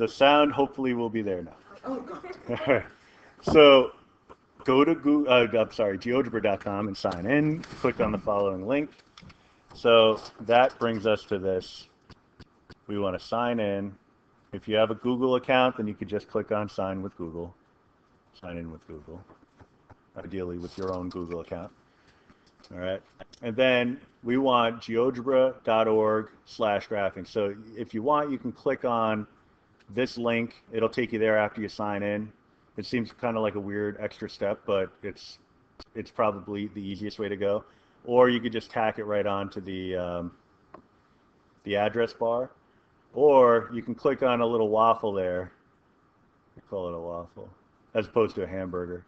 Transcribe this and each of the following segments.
The sound hopefully will be there now. Oh, God. All right. So go to Geogebra.com and sign in. Click on the following link. So that brings us to this. We want to sign in. If you have a Google account, then you could just click on sign with Google. Sign in with Google. Ideally with your own Google account. All right. And then we want geogebra.org/graphing. So if you want, you can click on this link. It'll take you there after you sign in. It seems kind of like a weird extra step, but it's probably the easiest way to go. Or you could just tack it right onto the address bar. Or you can click on a little waffle there. We call it a waffle, as opposed to a hamburger.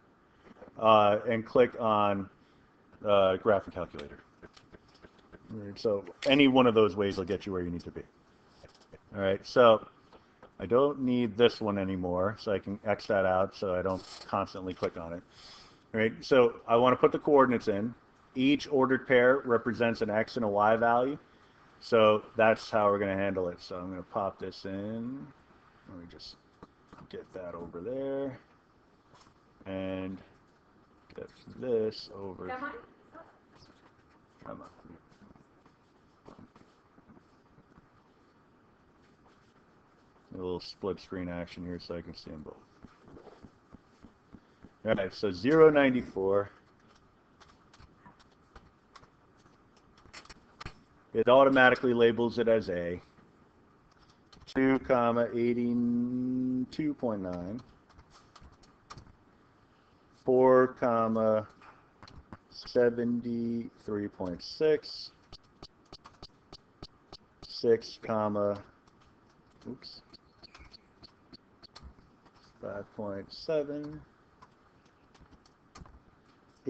And click on graphing calculator. So any one of those ways will get you where you need to be. All right, so I don't need this one anymore, so I can X that out so I don't constantly click on it. All right, so I want to put the coordinates in. Each ordered pair represents an X and a Y value. So that's how we're going to handle it. So I'm going to pop this in. Let me just get that over there. And get this over. Come on. A little split screen action here so I can see them both. All right, so 0.94. It automatically labels it as A. 2, 82.9. 4, 73.6. 6, 5.7.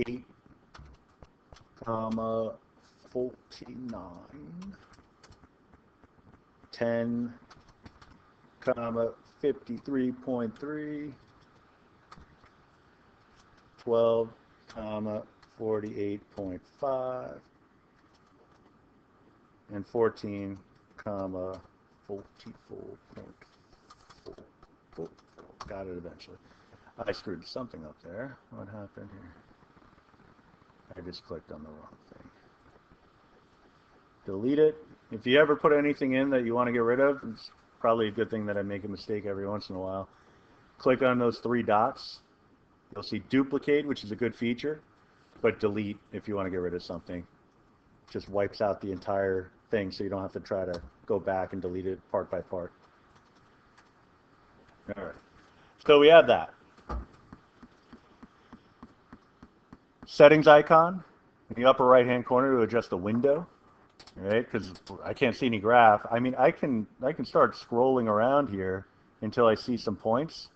8, 49. 10, 53.3. 12, 48.5. And 14, 44.4. Got it eventually. I screwed something up there. What happened here? I just clicked on the wrong thing. Delete it. If you ever put anything in that you want to get rid of, it's probably a good thing that I make a mistake every once in a while. Click on those 3 dots. You'll see duplicate, which is a good feature, but delete if you want to get rid of something. Just wipes out the entire thing so you don't have to try to go back and delete it part by part. All right. So we have that. Settings icon in the upper right-hand corner to adjust the window, right? Because I can't see any graph. I mean, I can start scrolling around here until I see some points.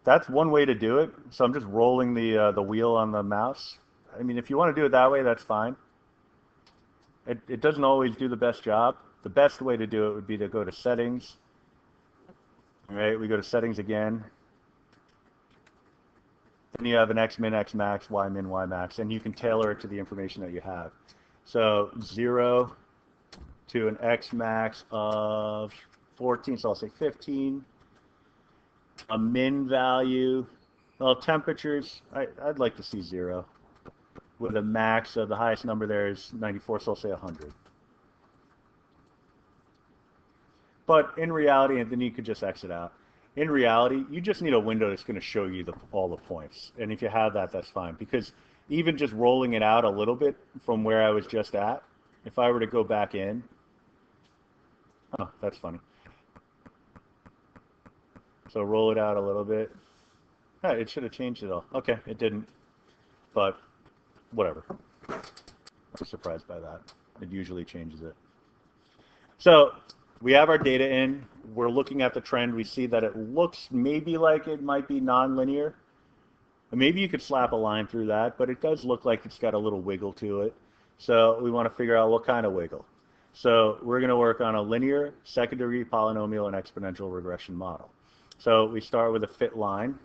That's one way to do it. So I'm just rolling the wheel on the mouse. I mean, if you want to do it that way, that's fine. It doesn't always do the best job. The best way to do it would be to go to settings. All right, we go to settings again. Then you have an X min, X max, Y min, Y max, and you can tailor it to the information that you have. So 0 to an X max of 14, so I'll say 15. A min value, well, temperatures, I'd like to see 0. With a max of the highest number there is 94, so I'll say 100. But in reality, and then you could just exit out. In reality, you just need a window that's going to show you all the points. And if you have that, that's fine. Because even just rolling it out a little bit from where I was just at, if I were to go back in, oh, that's funny. So roll it out a little bit. Yeah, it should have changed it all. Okay, it didn't. But whatever. I was surprised by that. It usually changes it. So we have our data in. We're looking at the trend. We see that it looks maybe like it might be nonlinear. Maybe you could slap a line through that, but it does look like it's got a little wiggle to it. So we want to figure out what kind of wiggle. So we're going to work on a linear, second-degree polynomial, and exponential regression model. So we start with a fit line.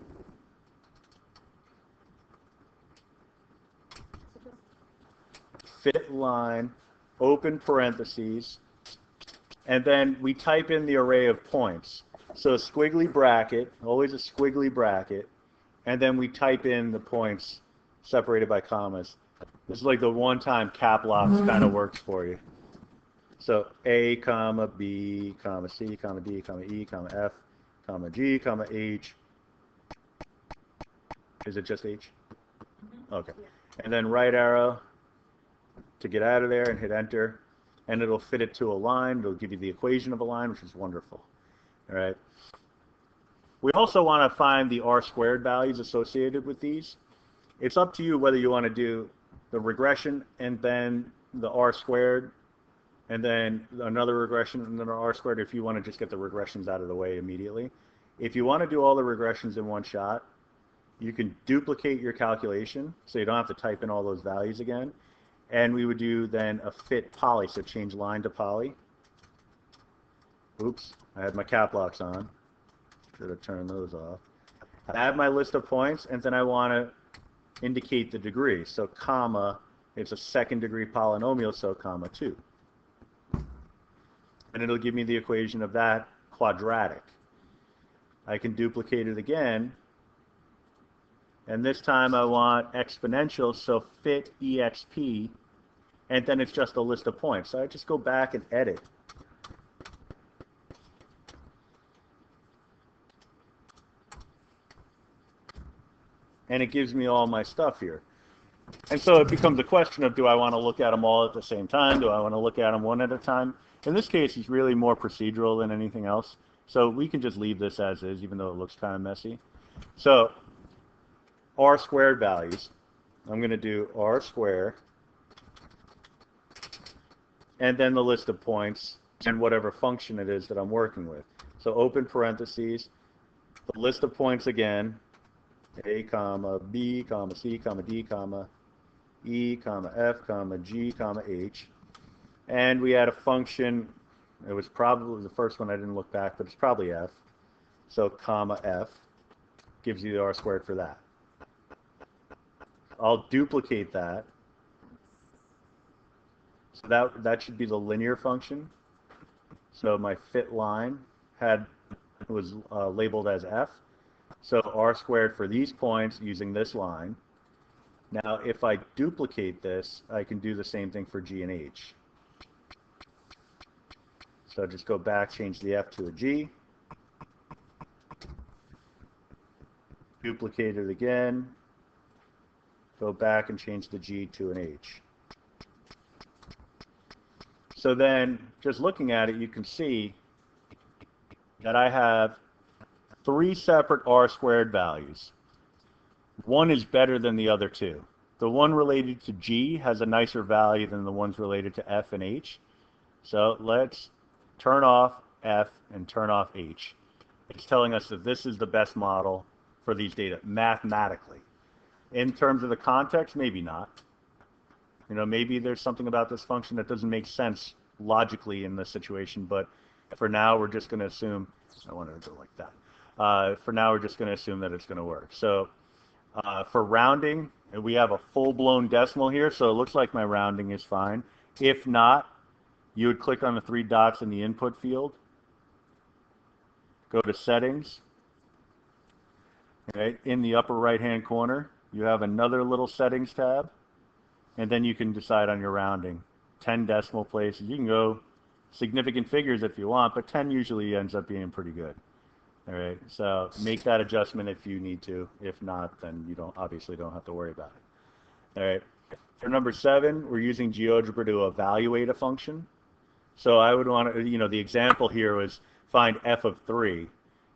Fit line, open parentheses, and then we type in the array of points. So a squiggly bracket, always a squiggly bracket, and then we type in the points separated by commas. This is like the one time cap locks kind of works for you. So A, comma, B, comma, C, comma, D, comma, E, comma, F, comma, G, comma, H. Is it just H? Okay. And then right arrow to get out of there and hit enter. And it'll fit it to a line. It'll give you the equation of a line, which is wonderful. All right. We also want to find the R squared values associated with these. It's up to you whether you want to do the regression and then the R squared, and then another regression and then an R squared, if you want to just get the regressions out of the way immediately. If you want to do all the regressions in one shot, you can duplicate your calculation, so you don't have to type in all those values again. And we would do then a fit poly, so change line to poly. Oops, I had my cap locks on. Should have turned those off. I have my list of points, and then I want to indicate the degree. So comma, it's a second degree polynomial, so comma 2. And it'll give me the equation of that quadratic. I can duplicate it again, and this time I want exponential, so fit exp, and then it's just a list of points. So I just go back and edit. And it gives me all my stuff here. And so it becomes a question of, do I want to look at them all at the same time? Do I want to look at them one at a time? In this case, it's really more procedural than anything else. So we can just leave this as is, even though it looks kind of messy. So R squared values, I'm going to do R squared, and then the list of points and whatever function it is that I'm working with. So open parentheses, the list of points again, A, comma, B, comma, C, comma, D, comma, E, comma, F, comma, G, comma, H. And we had a function, it was probably the first one, I didn't look back, but it's probably F. So comma F gives you the R squared for that. I'll duplicate that. So that should be the linear function. So my fit line was labeled as F. So R squared for these points using this line. Now, if I duplicate this, I can do the same thing for G and H. So just go back, change the F to a G. Duplicate it again. Go back and change the G to an H. So then, just looking at it, you can see that I have 3 separate R squared values. One is better than the other 2. The one related to G has a nicer value than the ones related to F and H. So let's turn off F and turn off H. It's telling us that this is the best model for these data mathematically. In terms of the context, maybe not. You know, maybe there's something about this function that doesn't make sense logically in this situation, but for now we're just going to assume, I wanted to go like that. For now we're just going to assume that it's going to work. So for rounding, we have a full-blown decimal here, so it looks like my rounding is fine. If not, you would click on the 3 dots in the input field, go to settings, right? In the upper right-hand corner, you have another little settings tab, and then you can decide on your rounding. 10 decimal places. You can go significant figures if you want, but 10 usually ends up being pretty good. All right, so make that adjustment if you need to. If not, then you obviously don't have to worry about it. All right, for number 7, we're using Geogebra to evaluate a function. So I would want to, the example here was find f of 3,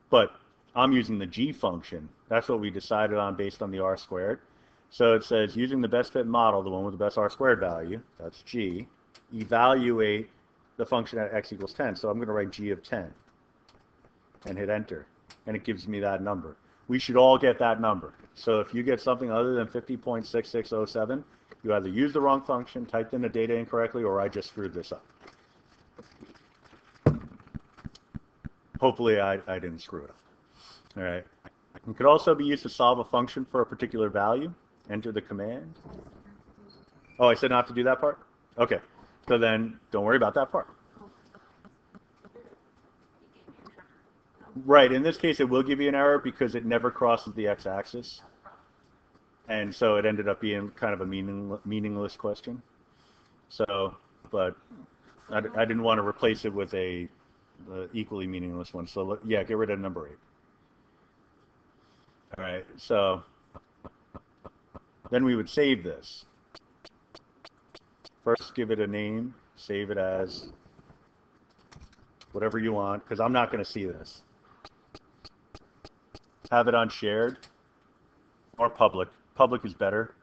but I'm using the g function. That's what we decided on based on the r squared. So it says using the best fit model, the one with the best r squared value, that's g, evaluate the function at x equals 10. So I'm going to write g of 10 and hit enter, and it gives me that number. We should all get that number. So if you get something other than 50.6607, you either used the wrong function, typed in the data incorrectly, or I just screwed this up. Hopefully I didn't screw it up. All right. It could also be used to solve a function for a particular value. Enter the command. Oh, I said not to do that part? Okay. So then don't worry about that part. Right. In this case, it will give you an error because it never crosses the x-axis. And so it ended up being kind of a meaningless question. So, but I didn't want to replace it with a equally meaningless one. So yeah, get rid of number 8. All right. So then we would save this. First, give it a name. Save it as whatever you want, because I'm not going to see this. Have it on shared or public. Public is better.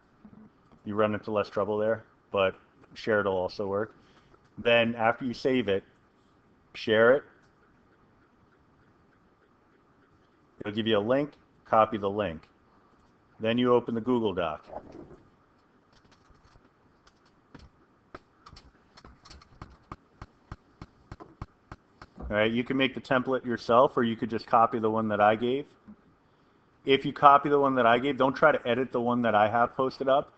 You run into less trouble there, but shared will also work. Then after you save it, share it. It'll give you a link. Copy the link. Then you open the Google Doc. All right, you can make the template yourself, or you could just copy the one that I gave. If you copy the one that I gave, don't try to edit the one that I have posted up,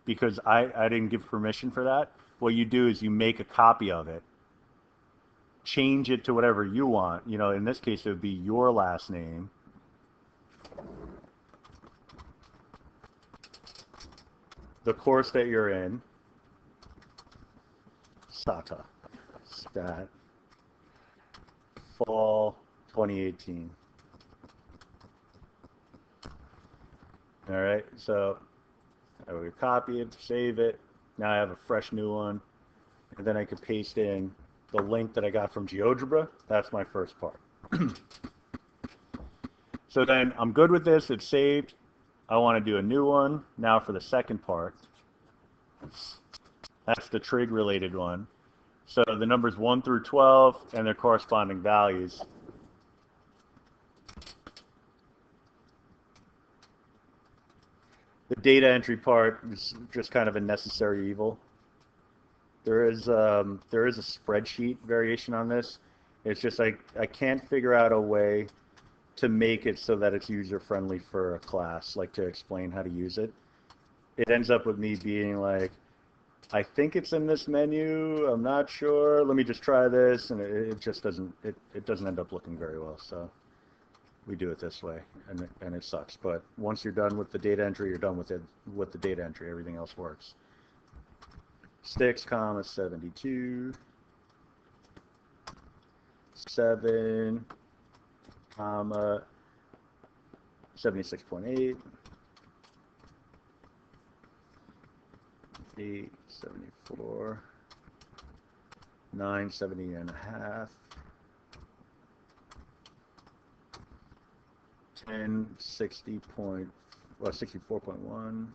because I didn't give permission for that. What you do is you make a copy of it, change it to whatever you want. You know, in this case, it would be your last name. The course that you're in, SATA, Stat, Fall 2018. All right, so I would copy it, save it. Now I have a fresh new one. And then I could paste in the link that I got from Geogebra. That's my first part. So then I'm good with this. It's saved. I want to do a new one. Now for the second part. That's the trig related one. So the numbers 1 through 12 and their corresponding values. The data entry part is just kind of a necessary evil. There is a spreadsheet variation on this. It's just like I can't figure out a way to make it so that it's user friendly for a class, like to explain how to use it. It ends up with me being like, I think it's in this menu. I'm not sure. Let me just try this, and it just doesn't. It doesn't end up looking very well. So we do it this way, and it sucks. But once you're done with the data entry, you're done with it. With the data entry, everything else works. 6, 72, 7, 76.8. 874, 970 and a half, 10, 60 point, well, 64.1,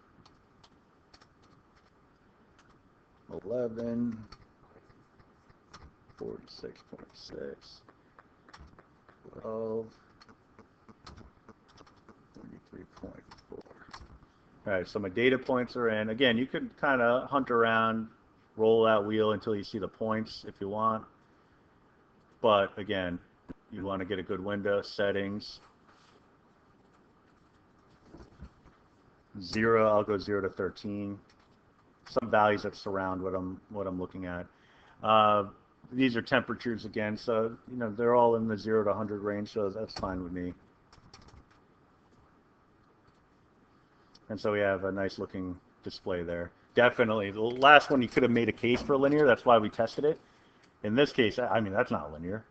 11, 46.6, 12, 33.4. All right, so my data points are in. Again, you could kind of hunt around, roll that wheel until you see the points if you want. But again, you want to get a good window. Settings. 0, I'll go 0 to 13. Some values that surround what I'm looking at. These are temperatures again, so you know they're all in the 0 to 100 range, so that's fine with me. And so we have a nice looking display there. Definitely, the last one you could have made a case for linear. That's why we tested it. In this case, I mean, that's not linear.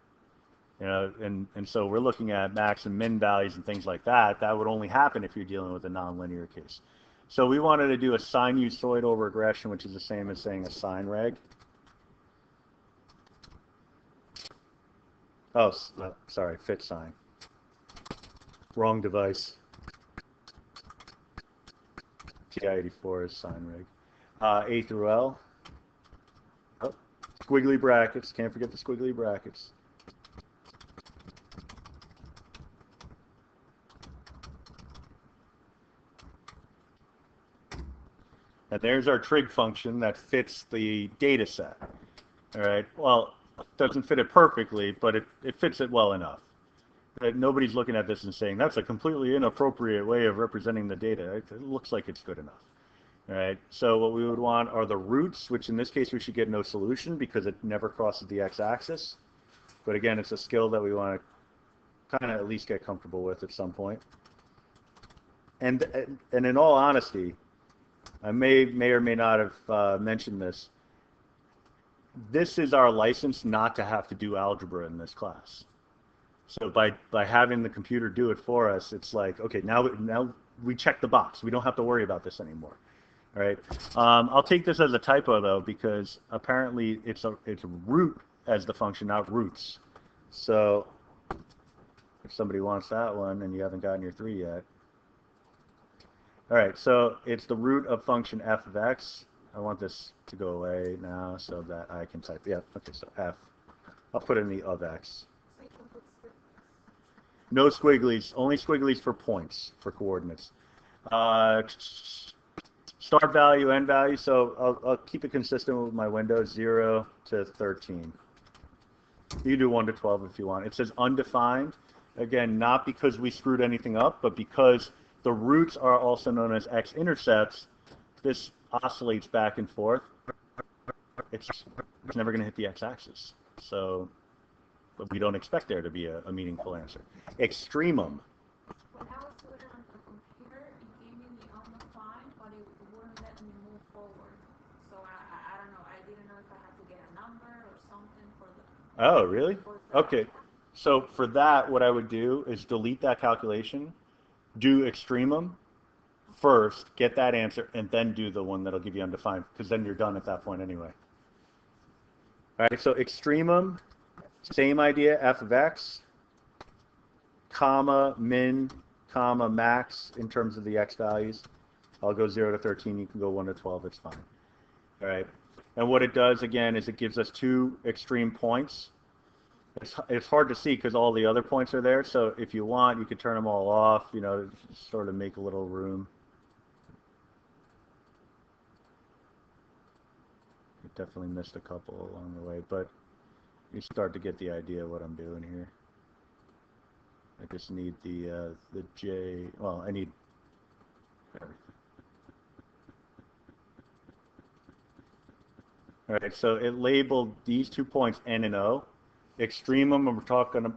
You know, and so we're looking at max and min values and things like that. That would only happen if you're dealing with a nonlinear case. So we wanted to do a sinusoidal regression, which is the same as saying a sine reg. Oh, sorry, fit sine. Wrong device. TI-84 is sine reg. A through L. Oh, squiggly brackets. Can't forget the squiggly brackets. And there's our trig function that fits the data set. All right. Well, it doesn't fit it perfectly, but it fits it well enough. Nobody's looking at this and saying, that's a completely inappropriate way of representing the data. It looks like it's good enough. All right. So what we would want are the roots, which in this case we should get no solution because it never crosses the x-axis. But again, it's a skill that we want to kind of at least get comfortable with at some point. And in all honesty, I may or may not have mentioned this. This is our license not to have to do algebra in this class. So by having the computer do it for us, it's like, okay, now we check the box. We don't have to worry about this anymore. All right. I'll take this as a typo though, because apparently it's root as the function, not roots. So if somebody wants that one and you haven't gotten your 3 yet. All right, so it's the root of function f of x. I want this to go away now so that I can type, yeah, okay, so f. I'll put in the of x. No squigglies, only squigglies for points, for coordinates. Start value, end value, so I'll keep it consistent with my window, 0 to 13. You can do 1 to 12 if you want. It says undefined. Again, not because we screwed anything up, but because the roots are also known as x-intercepts. This oscillates back and forth. It's never going to hit the x-axis. So but we don't expect there to be a meaningful answer. Extremum. When I was doing it on the computer, it gave me the undefined, but it wouldn't let me move forward. So I don't know. I didn't know if I had to get a number or something for the... Oh, really? Okay. So for that, what I would do is delete that calculation, do extremum first, get that answer, and then do the one that'll give you undefined, because then you're done at that point anyway. All right, so extremum, same idea, f of x, comma, min, comma, max in terms of the x values. I'll go 0 to 13, you can go 1 to 12, it's fine. All right, and what it does, again, is it gives us 2 extreme points. It's hard to see because all the other points are there, so if you want, you could turn them all off, you know, sort of make a little room. I definitely missed a couple along the way, but you start to get the idea of what I'm doing here. I just need the J, well, I need all right, so it labeled these 2 points N and O. Extremum,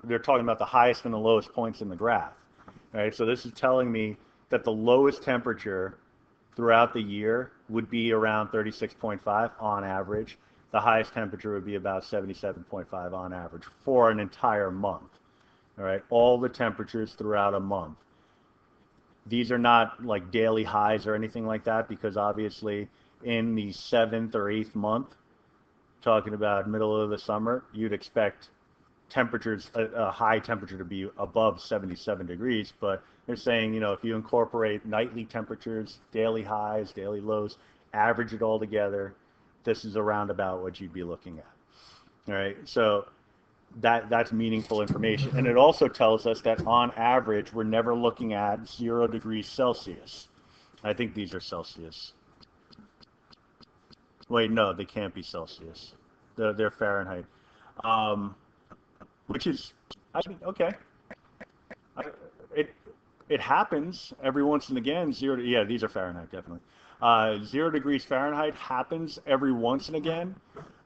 they're talking about the highest and the lowest points in the graph. All right, so this is telling me that the lowest temperature throughout the year would be around 36.5 on average. The highest temperature would be about 77.5 on average for an entire month. All right, all the temperatures throughout a month. These are not like daily highs or anything like that, because obviously in the 7th or 8th month, talking about middle of the summer, you'd expect temperatures, a high temperature to be above 77 degrees, but they're saying, you know, if you incorporate nightly temperatures, daily highs, daily lows, average it all together, this is around about what you'd be looking at. All right, so that's meaningful information. And it also tells us that on average, we're never looking at 0 degrees Celsius. I think these are Celsius. Wait, no, they can't be Celsius. They're Fahrenheit. Which is, I mean, okay. It happens every once and again. Yeah, these are Fahrenheit, definitely. 0 degrees Fahrenheit happens every once and again,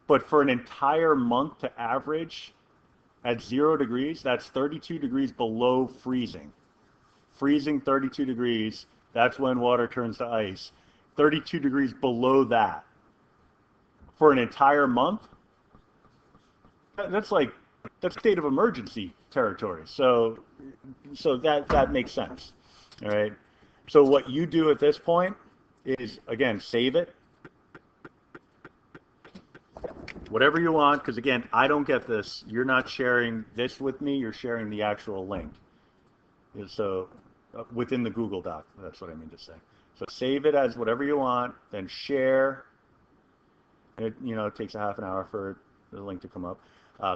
but for an entire month to average at 0 degrees, that's 32 degrees below freezing. Freezing 32 degrees, that's when water turns to ice. 32 degrees below that for an entire month, that's state of emergency territory. So that makes sense. All right. So what you do at this point is, again, save it. Whatever you want, because again, I don't get this. You're not sharing this with me. You're sharing the actual link. So within the Google Doc, that's what I mean to say. So save it as whatever you want, then share. It, you know, it takes a half an hour for the link to come up.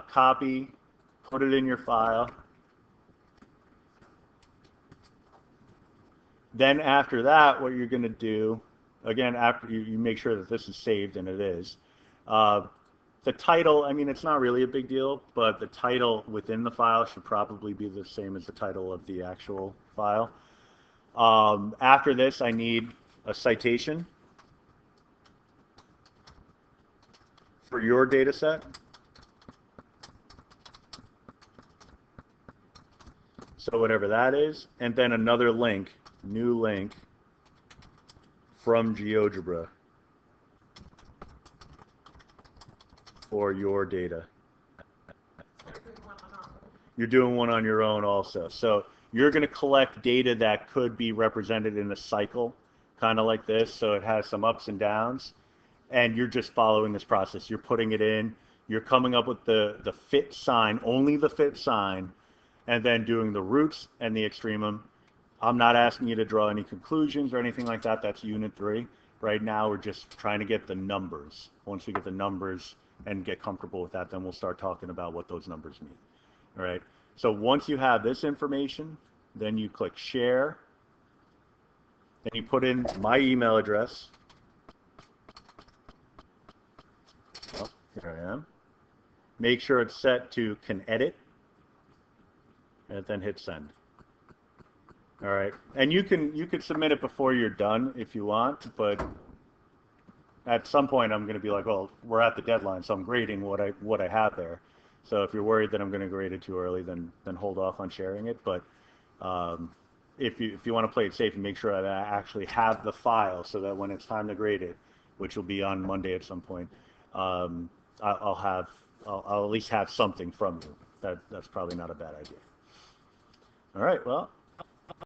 Copy, put it in your file. Then after that, what you're going to do, again, after you make sure that this is saved, and it is, the title, I mean, it's not really a big deal, but the title within the file should probably be the same as the title of the actual file. After this, I need a citation for your data set. So whatever that is, and then another link, new link from Geogebra for your data. You're doing one on your own also. So you're going to collect data that could be represented in a cycle, kind of like this. So it has some ups and downs, and you're just following this process. You're putting it in. You're coming up with the fit sign, only the fit sign, and then doing the roots and the extremum. I'm not asking you to draw any conclusions or anything like that. That's unit 3. Right now, we're just trying to get the numbers. Once we get the numbers and get comfortable with that, then we'll start talking about what those numbers mean. All right. So once you have this information, then you click share, and you put in my email address. Oh, here I am. Make sure it's set to can edit, and then hit send. All right, and you can submit it before you're done if you want, but at some point I'm going to be like, well, we're at the deadline, so I'm grading what I have there. So if you're worried that I'm going to grade it too early, then hold off on sharing it. But if you want to play it safe and make sure that I actually have the file, so that when it's time to grade it, which will be on Monday at some point, I'll at least have something from you. That's probably not a bad idea. All right, well.